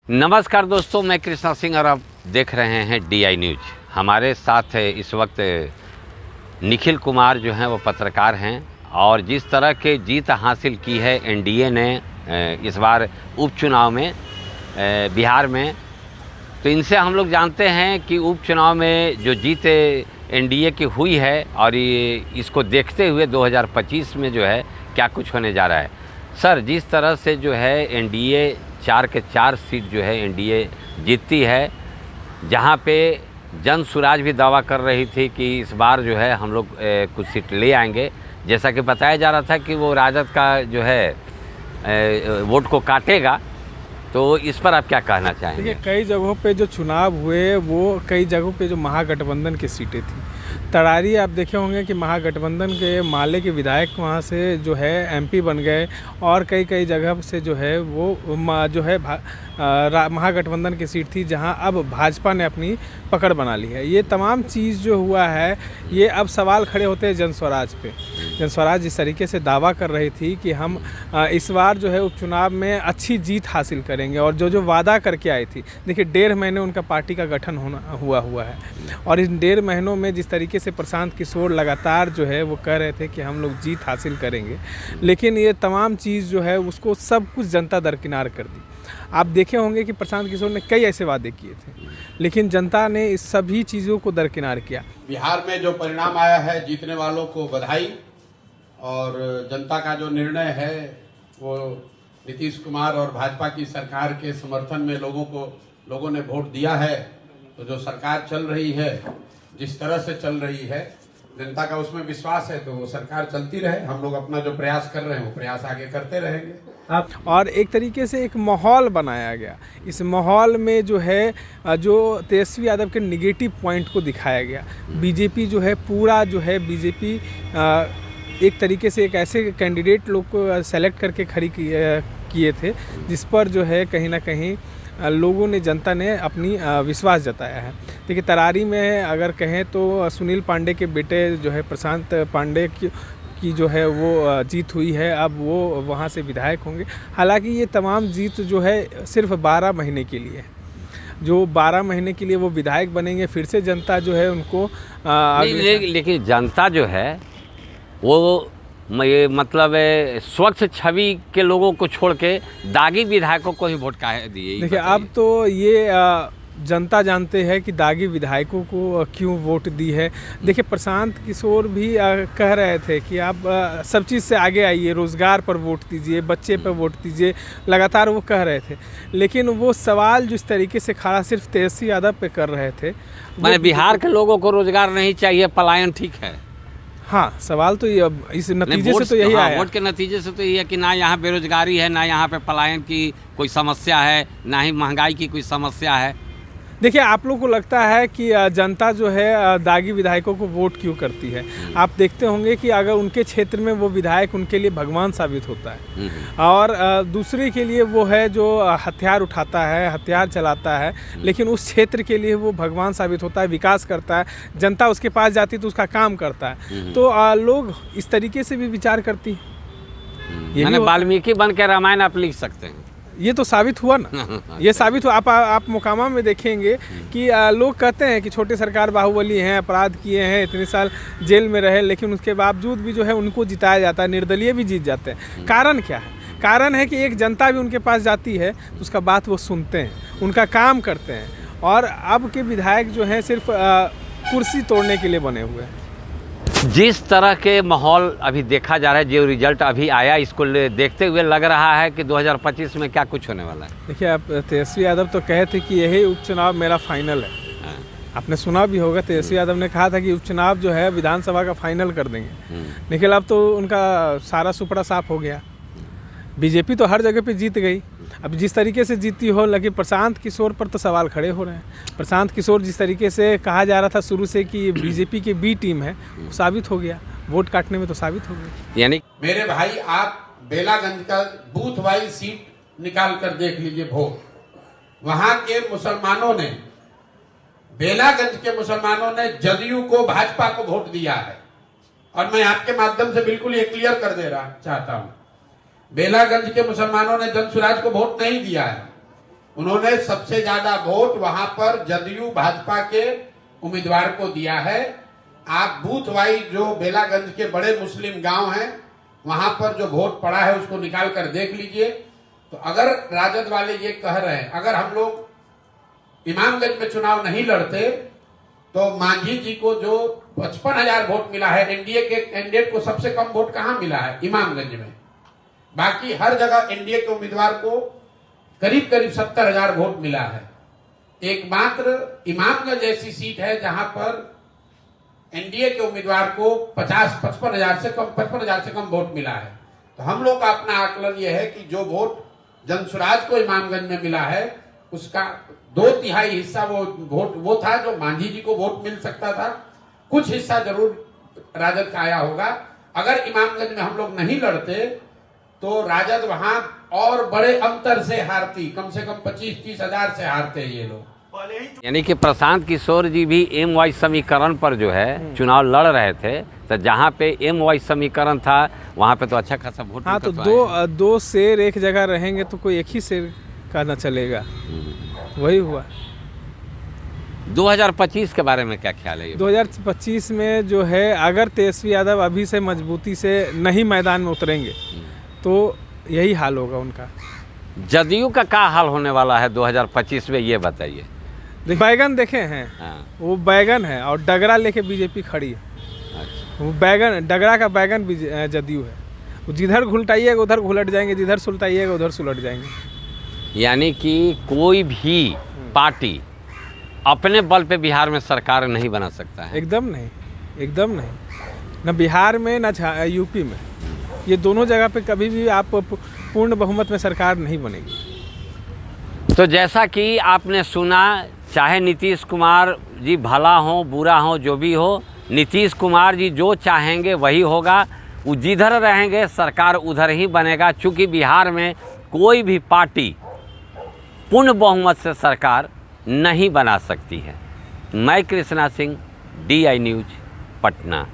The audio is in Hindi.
नमस्कार दोस्तों, मैं कृष्णा सिंह और आप देख रहे हैं DI न्यूज। हमारे साथ इस वक्त निखिल कुमार जो हैं वो पत्रकार हैं और जिस तरह के जीत हासिल की है NDA ने इस बार उपचुनाव में बिहार में, तो इनसे हम लोग जानते हैं कि उपचुनाव में जो जीत NDA की हुई है और इसको देखते हुए 2025 में जो है क्या कुछ होने जा रहा है। सर, जिस तरह से जो है NDA 4 के 4 सीट जो है NDA जीतती है, जहां पे जन स्वराज भी दावा कर रही थी कि इस बार जो है हम लोग कुछ सीट ले आएंगे, जैसा कि बताया जा रहा था कि वो राजद का जो है वोट को काटेगा। तो इस पर आप क्या कहना चाहेंगे? देखिए, कई जगहों पे जो चुनाव हुए वो कई जगहों पे जो महागठबंधन की सीटें थी। तरारी आप देखे होंगे कि महागठबंधन के माले के विधायक वहाँ से जो है MP बन गए और कई जगह से जो है वो जो है महागठबंधन की सीट थी जहां अब भाजपा ने अपनी पकड़ बना ली है। ये तमाम चीज़ जो हुआ है, ये अब सवाल खड़े होते हैं जन स्वराज पे। जन स्वराज जिस तरीके से दावा कर रही थी कि हम इस बार जो है उपचुनाव में अच्छी जीत हासिल करेंगे और जो वादा करके आई थी, देखिए 1.5 महीने उनका पार्टी का गठन हुआ है और इन 1.5 महीनों में जिस तरीके से प्रशांत किशोर लगातार जो है वो कह रहे थे कि हम लोग जीत हासिल करेंगे, लेकिन ये तमाम चीज़ जो है उसको सब कुछ जनता दरकिनार कर दी। आप देखे होंगे कि प्रशांत किशोर ने कई ऐसे वादे किए थे, लेकिन जनता ने इस सभी चीज़ों को दरकिनार किया। बिहार में जो परिणाम आया है, जीतने वालों को बधाई। और जनता का जो निर्णय है वो नीतीश कुमार और भाजपा की सरकार के समर्थन में लोगों ने वोट दिया है। तो जो सरकार चल रही है, जिस तरह से चल रही है, जनता का उसमें विश्वास है, तो वो सरकार चलती रहे। हम लोग अपना जो प्रयास कर रहे हैं वो प्रयास आगे करते रहेंगे। और एक तरीके से एक माहौल बनाया गया। इस माहौल में जो है जो तेजस्वी यादव के निगेटिव पॉइंट को दिखाया गया। बीजेपी जो है पूरा जो है बीजेपी एक तरीके से एक ऐसे कैंडिडेट लोग को सेलेक्ट करके खड़ी किए थे जिस पर जो है कहीं ना कहीं लोगों ने, जनता ने अपनी विश्वास जताया है। देखिए, तरारी में अगर कहें तो सुनील पांडे के बेटे जो है प्रशांत पांडे की जो है वो जीत हुई है। अब वो वहाँ से विधायक होंगे। हालांकि ये तमाम जीत जो है सिर्फ 12 महीने के लिए है। जो 12 महीने के लिए वो विधायक बनेंगे, फिर से जनता जो है उनको लेकिन जनता जो है वो ये मतलब स्वच्छ छवि के लोगों को छोड़ के दागी विधायकों को ही वोट का दिए। देखिए, अब तो ये जनता जानते हैं कि दागी विधायकों को क्यों वोट दी है। देखिए, प्रशांत किशोर भी कह रहे थे कि आप सब चीज़ से आगे आइए, रोज़गार पर वोट दीजिए, बच्चे पर वोट दीजिए, लगातार वो कह रहे थे। लेकिन वो सवाल जिस तरीके से खड़ा सिर्फ तेजस्वी यादव पे कर रहे थे, मैंने बिहार के लोगों को रोजगार नहीं चाहिए, पलायन ठीक है। हाँ, सवाल तो ये इस नतीजे से तो यही आया। वोट के नतीजे से तो ये है कि ना यहाँ बेरोजगारी है, ना यहाँ पे पलायन की कोई समस्या है, ना ही महंगाई की कोई समस्या है। देखिए, आप लोग को लगता है कि जनता जो है दागी विधायकों को वोट क्यों करती है। आप देखते होंगे कि अगर उनके क्षेत्र में वो विधायक उनके लिए भगवान साबित होता है और दूसरे के लिए वो है जो हथियार उठाता है, हथियार चलाता है, लेकिन उस क्षेत्र के लिए वो भगवान साबित होता है, विकास करता है, जनता उसके पास जाती है तो उसका काम करता है। तो लोग इस तरीके से भी विचार करती है। ये वाल्मीकि बन के रामायण आप लिख सकते हैं। ये तो साबित हुआ ना। ये साबित हुआ। आप मोकामा में देखेंगे कि लोग कहते हैं कि छोटे सरकार बाहुबली हैं, अपराध किए हैं, इतने साल जेल में रहे, लेकिन उसके बावजूद भी जो है उनको जिताया जाता है, निर्दलीय भी जीत जाते हैं। कारण क्या है? कारण है कि एक जनता भी उनके पास जाती है तो उसका बात वो सुनते हैं, उनका काम करते हैं। और अब के विधायक जो हैं सिर्फ कुर्सी तोड़ने के लिए बने हुए हैं। जिस तरह के माहौल अभी देखा जा रहा है, जो रिजल्ट अभी आया, इसको देखते हुए लग रहा है कि 2025 में क्या कुछ होने वाला है। देखिए, आप तेजस्वी यादव तो कहे थे कि यही उपचुनाव मेरा फाइनल है। आपने सुना भी होगा, तेजस्वी यादव ने कहा था कि उपचुनाव जो है विधानसभा का फाइनल कर देंगे। लेकिन अब तो उनका सारा सुपड़ा साफ हो गया। बीजेपी तो हर जगह पे जीत गई। अब जिस तरीके से जीती हो, लेकिन प्रशांत किशोर पर तो सवाल खड़े हो रहे हैं। प्रशांत किशोर जिस तरीके से कहा जा रहा था शुरू से कि बीजेपी की बी टीम है, वो साबित हो गया। वोट काटने में तो साबित हो गया। यानी मेरे भाई, आप बेलागंज का बूथ वाइज सीट निकाल कर देख लीजिए वोट। वहां के मुसलमानों ने, बेलागंज के मुसलमानों ने जदयू को, भाजपा को वोट दिया है। और मैं आपके माध्यम से बिल्कुल ये क्लियर कर दे रहा चाहता हूं, बेलागंज के मुसलमानों ने जन स्वराज को वोट नहीं दिया है। उन्होंने सबसे ज्यादा वोट वहां पर जदयू भाजपा के उम्मीदवार को दिया है। आप बूथ वाइज जो बेलागंज के बड़े मुस्लिम गांव हैं वहां पर जो वोट पड़ा है उसको निकाल कर देख लीजिए। तो अगर राजद वाले ये कह रहे हैं अगर हम लोग इमामगंज में चुनाव नहीं लड़ते तो मांझी जी को जो 55,000 वोट मिला है, एनडीए के कैंडिडेट को सबसे कम वोट कहां मिला है? इमामगंज में। बाकी हर जगह एनडीए के उम्मीदवार को करीब करीब 70,000 वोट मिला है। एकमात्र इमामगंज ऐसी सीट है जहां पर एनडीए के उम्मीदवार को 55,000 से कम वोट मिला है। तो हम लोग का अपना आकलन यह है कि जो वोट जनसुराज को इमामगंज में मिला है उसका 2/3 हिस्सा वो था जो मांझी जी को वोट मिल सकता था। कुछ हिस्सा जरूर राजद का आया होगा। अगर इमामगंज में हम लोग नहीं लड़ते तो राजद वहां और बड़े अंतर से हारती, कम से कम 25-30 हजार से हारते ये लोग। यानी कि प्रशांत किशोर जी भी एम वाई समीकरण पर जो है चुनाव लड़ रहे थे, तो जहाँ पे एम वाई समीकरण था वहाँ पे तो अच्छा खासा वोट। हाँ, तो दो शेर एक जगह रहेंगे तो कोई एक ही शेर का न चलेगा, वही हुआ। 2025 के बारे में क्या ख्याल है? 2025 में जो है अगर तेजस्वी यादव अभी से मजबूती से नहीं मैदान में उतरेंगे तो यही हाल होगा उनका। जदयू का क्या हाल होने वाला है 2025 में, ये बताइए। बैगन देखे हैं? हाँ। वो बैगन है और डगरा लेके बीजेपी खड़ी है। अच्छा। वो बैगन, डगरा का बैगन भी जदयू है। वो जिधर घुलटाइएगा उधर घुलट जाएंगे, जिधर सुलटाइएगा उधर सुलट जाएंगे। यानी कि कोई भी पार्टी अपने बल पे बिहार में सरकार नहीं बना सकता है। एकदम नहीं, एकदम नहीं। न बिहार में न यूपी में, ये दोनों जगह पे कभी भी आप पूर्ण बहुमत में सरकार नहीं बनेगी। तो जैसा कि आपने सुना, चाहे नीतीश कुमार जी भला हो बुरा हो जो भी हो, नीतीश कुमार जी जो चाहेंगे वही होगा। वो जिधर रहेंगे सरकार उधर ही बनेगा, चूँकि बिहार में कोई भी पार्टी पूर्ण बहुमत से सरकार नहीं बना सकती है। मैं कृष्णा सिंह, DI न्यूज़, पटना।